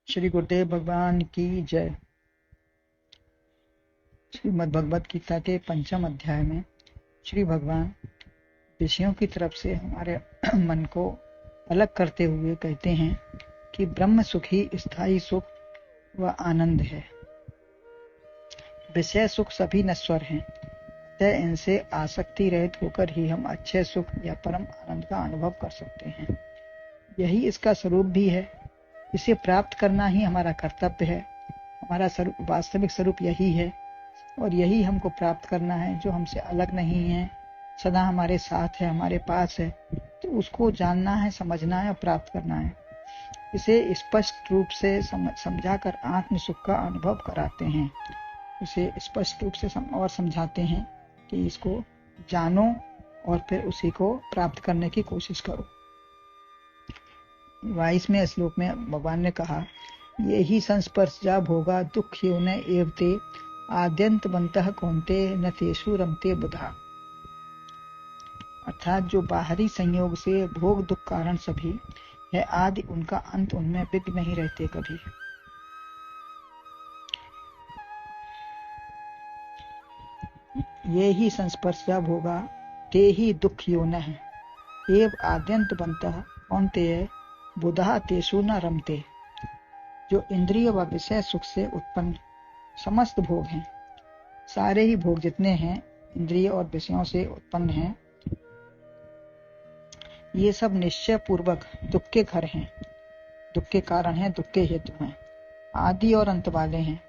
श्री गुरुदेव भगवान की जय। श्रीमद् भगवत गीता के 5वें अध्याय में श्री भगवान विषयों की तरफ से हमारे मन को अलग करते हुए कहते हैं कि ब्रह्म सुख ही स्थायी सुख व आनंद है। विषय सुख सभी नश्वर हैं, अतः इनसे आसक्ति रहित होकर ही हम अच्छे सुख या परम आनंद का अनुभव कर सकते हैं। यही इसका स्वरूप भी है। इसे प्राप्त करना ही हमारा कर्तव्य है। हमारा वास्तविक स्वरूप यही है और यही हमको प्राप्त करना है, जो हमसे अलग नहीं है, सदा हमारे साथ है, हमारे पास है। तो उसको जानना है, समझना है और प्राप्त करना है। इसे स्पष्ट रूप से समझाकर आत्म सुख का अनुभव कराते हैं। इसे स्पष्ट रूप से और समझाते हैं कि इसको जानो और फिर उसी को प्राप्त करने की कोशिश करो। 22वें श्लोक में भगवान ने कहा, ये ही संस्पर्शजा भोगा दुख योन एवते आद्यंतवन्तः कौन्ते न तेषु रमते बुधा। अर्थात जो बाहरी संयोग से भोग दुख कारण सभी है, आदि उनका अंत उनमें विघ्न नहीं रहते कभी। ये ही संस्पर्शजा भोगा ते ही दुख योनः एव आद्यंतवन्तः कौन्तेय बुधा तेषु न रमते। जो इंद्रिय व विषय सुख से उत्पन्न समस्त भोग हैं, सारे ही भोग जितने हैं इंद्रिय और विषयों से उत्पन्न हैं, ये सब निश्चय पूर्वक दुख के घर हैं, दुख के कारण हैं, दुख के हेतु हैं, आदि और अंत वाले हैं,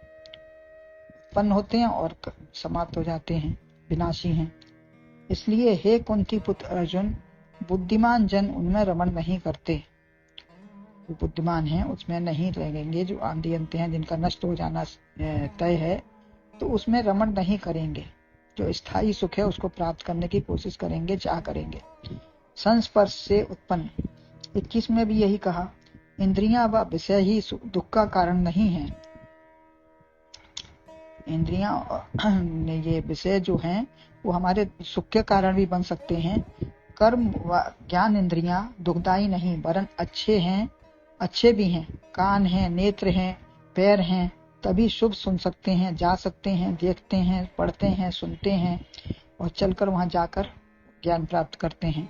उत्पन्न होते हैं और समाप्त हो जाते हैं, विनाशी हैं। इसलिए हे कुंती पुत्र अर्जुन, बुद्धिमान जन उनमें रमण नहीं करते। जो बुद्धिमान हैं उसमें नहीं लगेंगे, जो आदि अंत हैं, जिनका नष्ट हो जाना तय है, तो उसमें रमण नहीं करेंगे। जो स्थायी सुख है उसको प्राप्त करने की कोशिश करेंगे, चाह करेंगे। संस्पर्श से उत्पन्न 21 में भी यही कहा, इंद्रियां व विषय ही दुख का कारण नहीं है। इंद्रियां ये विषय जो हैं वो हमारे सुख के कारण भी बन सकते हैं। कर्म व ज्ञान इंद्रियां दुखदायी नहीं, वरन अच्छे भी हैं। कान हैं, नेत्र हैं, पैर हैं, तभी शुभ सुन सकते हैं, जा सकते हैं, देखते हैं, पढ़ते हैं, सुनते हैं और चलकर वहां जाकर ज्ञान प्राप्त करते हैं।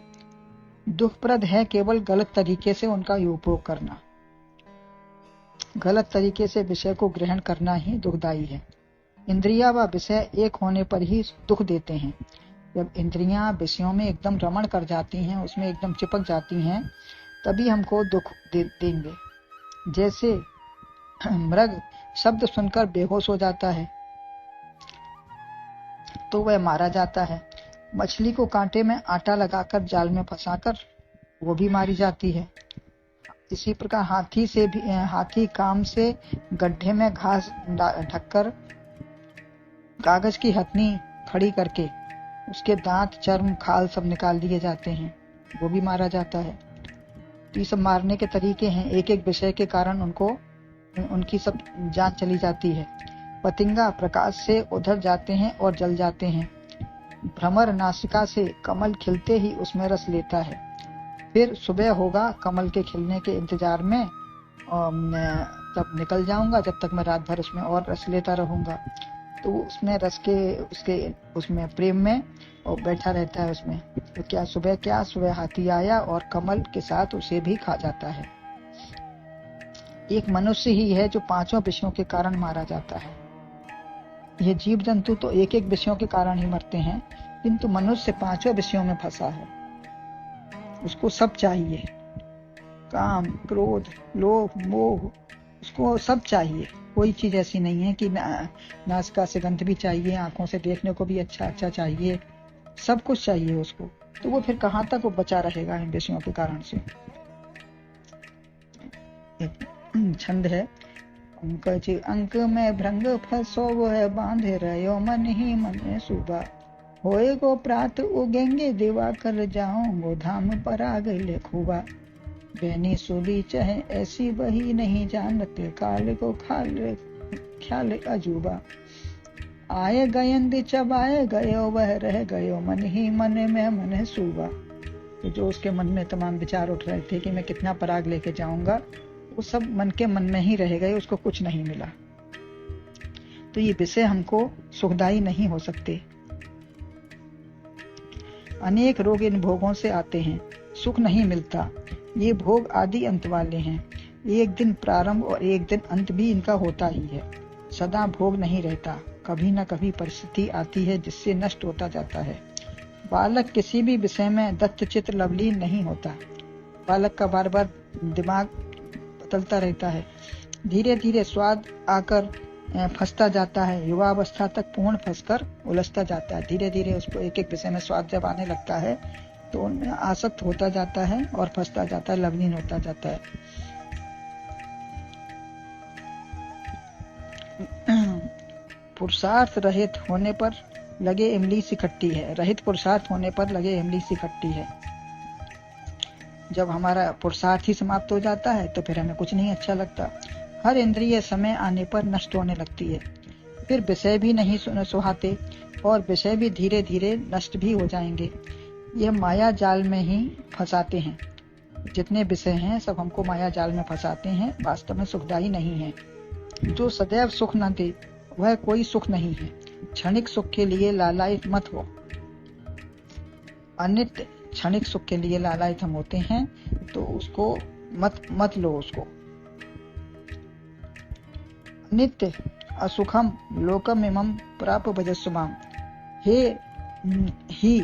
दुखप्रद है केवल गलत तरीके से उनका उपयोग करना। गलत तरीके से विषय को ग्रहण करना ही दुखदायी है। इंद्रिया व विषय एक होने पर ही दुख देते हैं। जब इंद्रियां विषयों में एकदम रमण कर जाती हैं, उसमें एकदम चिपक जाती हैं, तभी हमको दुख देंगे। जैसे मृग शब्द सुनकर बेहोश हो जाता है तो वह मारा जाता है। मछली को कांटे में आटा लगाकर जाल में फंसाकर वो भी मारी जाती है। इसी प्रकार हाथी काम से गड्ढे में घास ढककर कागज की हथनी खड़ी करके उसके दांत, चर्म, खाल सब निकाल दिए जाते हैं, वो भी मारा जाता है। तो ये सब मारने के तरीके हैं। एक एक विषय के कारण उनकी सब जान चली जाती है। पतिंगा प्रकाश से उधर जाते हैं और जल जाते हैं। भ्रमर नासिका से कमल खिलते ही उसमें रस लेता है। फिर सुबह होगा, कमल के खिलने के इंतजार में तब निकल जाऊंगा, जब तक मैं रात भर उसमें और रस लेता रहूंगा। तो उसमें रस के उसमें प्रेम में और बैठा रहता है उसमें। तो क्या सुबह हाथी आया और कमल के साथ उसे भी खा जाता है। एक मनुष्य ही है जो 5 विषयों के कारण मारा जाता है। ये जीव जंतु तो एक एक विषयों के कारण ही मरते हैं, किंतु मनुष्य 5 विषयों में फंसा है। उसको सब चाहिए, काम, क्रोध, लोभ, मोह, उसको सब चाहिए। कोई चीज ऐसी नहीं है कि नासिका से गंध भी चाहिए, आंखों से देखने को भी अच्छा चाहिए, सब कुछ चाहिए उसको। तो वो फिर कहाँ तक वो बचा रहेगा इन विषयों के कारण से। छंद है, अंक में भ्रंग फंसो वो है, बांधे रहो मन ही मन में सुबह। होए गो प्रात उगेंगे दिवा, कर जाऊंगो धाम पर आ गई खूबा। बहनी सुली चाहे ऐसी वही, नहीं जानते काल को ख्याल अजूबा। आए गयंद चबाए गयो, वह रह गयो मन ही मन में मन सूबा। तो जो उसके मन में तमाम विचार उठ रहे थे कि मैं कितना पराग लेके जाऊंगा, वो सब मन के मन में ही रह गए, उसको कुछ नहीं मिला। तो ये विषय हमको सुखदायी नहीं हो सकते। अनेक रोग इन भोगों से आते हैं, सुख नहीं मिलता। ये भोग आदि अंत वाले हैं, एक दिन प्रारंभ और एक दिन अंत भी इनका होता ही है। सदा भोग नहीं रहता, कभी न कभी परिस्थिति आती है जिससे नष्ट होता जाता है। बालक किसी भी विषय में दत्तचित्त लवलीन नहीं होता। बालक का बार बार दिमाग बदलता रहता है, धीरे धीरे स्वाद आकर फंसता जाता है। युवावस्था तक पूर्ण फंसकर उलझता जाता है। धीरे धीरे उसको एक एक विषय में स्वाद जब आने लगता है तो उनमें आसक्त होता जाता है और फंसता जाता है, लवलीन होता जाता है। पुरुषार्थ रहित होने पर लगे इमली सी खट्टी है। रहित पुरुषार्थ होने पर लगे इमली सी खट्टी है। जब हमारा पुरुषार्थ ही समाप्त हो जाता है तो फिर हमें कुछ नहीं अच्छा लगता। हर इंद्रिय समय आने पर नष्ट होने लगती है। फिर विषय भी नहीं सुहाते और विषय भी धीरे धीरे नष्ट भी हो जाएंगे। यह माया जाल में ही फंसाते हैं। जितने विषय हैं सब हमको माया जाल में फंसाते हैं, वास्तव में सुखदायी नहीं है। जो सदैव सुख न दे वह कोई सुख नहीं है। क्षणिक सुख के लिए लालायित मत हो। अनित्य क्षणिक सुख के लिए लालायित हम होते हैं तो उसको मत लो उसको। नित्य असुखम लोकम इमं प्राप भजस्वमाम। ही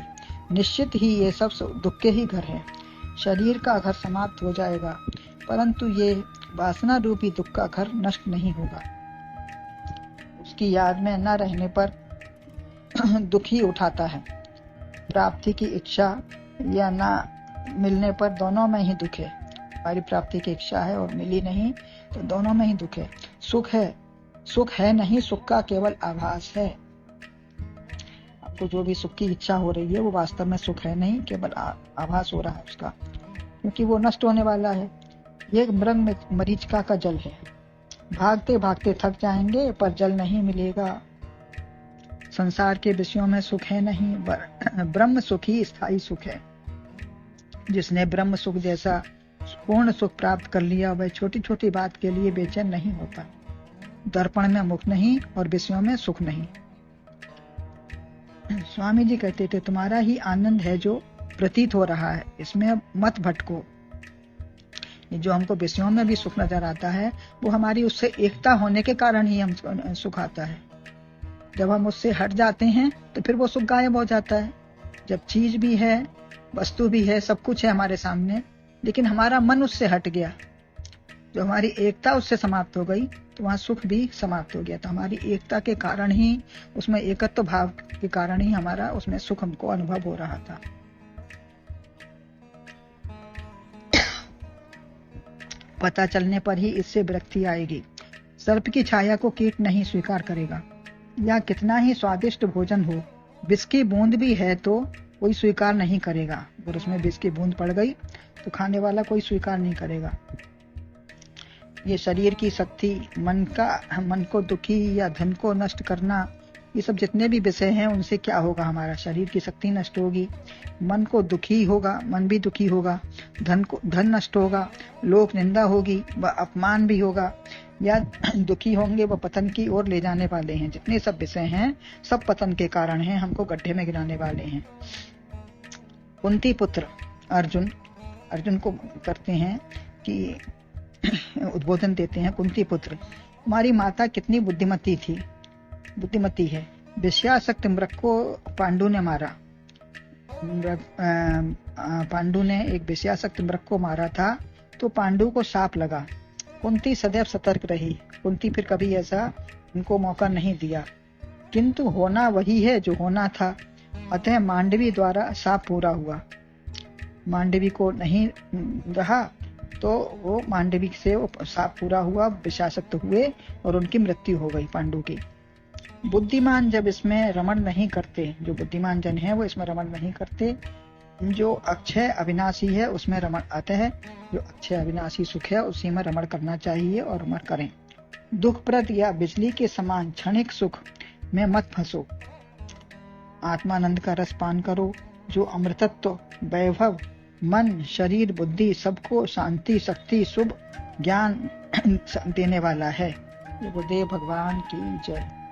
निश्चित ही ये सब दुख के ही घर है। शरीर का घर समाप्त हो जाएगा परंतु ये वासना रूपी दुख का घर नष्ट नहीं होगा। उसकी याद में न रहने पर दुख ही उठाता है। प्राप्ति की इच्छा या न मिलने पर दोनों में ही दुख है। हमारी प्राप्ति की इच्छा है और मिली नहीं तो दोनों में ही दुख है। सुख है नहीं, सुख का केवल आभास है। आपको जो भी सुख की इच्छा हो रही है वो वास्तव में सुख है नहीं, केवल आभास हो रहा है उसका, क्योंकि वो नष्ट होने वाला है। ये मृग मरीचिका का जल है। भागते भागते थक जाएंगे पर जल नहीं मिलेगा। संसार के विषयों में सुख है नहीं, ब्रह्म सुख ही स्थायी सुख है। जिसने ब्रह्म सुख जैसा पूर्ण सुख प्राप्त कर लिया वह छोटी छोटी बात के लिए बेचैन नहीं होता। दर्पण में मुख नहीं और विषयों में सुख नहीं। स्वामी जी कहते थे तुम्हारा ही आनंद है जो प्रतीत हो रहा है, इसमें अब मत भटको। ये जो हमको विषयों में भी सुख नजर आता है वो हमारी उससे एकता होने के कारण ही हम सुख आता है। जब हम उससे हट जाते हैं तो फिर वो सुख गायब हो जाता है। जब चीज भी है, वस्तु भी है, सब कुछ है हमारे सामने, लेकिन हमारा मन उससे हट गया, जो हमारी एकता उससे समाप्त हो गई तो वहां सुख भी समाप्त हो गया। तो हमारी एकता के कारण ही, उसमें एकत्व भाव के कारण ही हमारा उसमें सुख हमको अनुभव हो रहा था। पता चलने पर ही इससे विरक्ति आएगी। सर्प की छाया को कीट नहीं स्वीकार करेगा। या कितना ही स्वादिष्ट भोजन हो, विष की बूंद भी है तो कोई स्वीकार नहीं करेगा। अगर उसमें विष की बूंद पड़ गई तो खाने वाला कोई स्वीकार नहीं करेगा। ये शरीर की शक्ति, मन को दुखी या धन को नष्ट करना, ये सब जितने भी विषय हैं उनसे क्या होगा? हमारा शरीर की शक्ति नष्ट होगी, मन को दुखी होगा, मन भी दुखी होगा, धन नष्ट होगा, लोक निंदा होगी, व अपमान भी होगा, या दुखी होंगे वह पतन की ओर ले जाने वाले हैं। जितने सब विषय हैं सब पतन के कारण हैं, हमको गड्ढे में गिराने वाले हैं। कुंती पुत्र अर्जुन को करते हैं कि उद्बोधन देते हैं, कुंती पुत्र हमारी माता कितनी बुद्धिमती है। विषयासक्त मृग को पांडु ने मारा। पांडु ने एक विषयासक्त मृग को मारा था तो पांडु को शाप लगा। कुंती सदैव सतर्क रही। कुंती फिर कभी ऐसा उनको मौका नहीं दिया, किंतु होना वही है जो होना था। अतः मांडवी द्वारा शाप पूरा हुआ। मांडवी को नहीं रहा तो वो मांडवी से वो शाप पूरा हुआ, विषासक्त हुए और उनकी मृत्यु हो गई पांडु की। बुद्धिमान जब इसमें रमण नहीं करते, जो बुद्धिमान जन है वो इसमें रमण नहीं करते, जो अक्षय अविनाशी है उसमें रमण आता है। जो अक्षय अविनाशी सुख है उसी में रमण करना चाहिए और रमण करें। दुखप्रद या बिजली के समान क्षणिक सुख में मत फंसो। आत्मानंद का रस पान करो, जो अमृतत्व, वैभव, मन, शरीर, बुद्धि सबको शांति, शक्ति, शुभ ज्ञान देने वाला है। गुरुदेव भगवान की जय।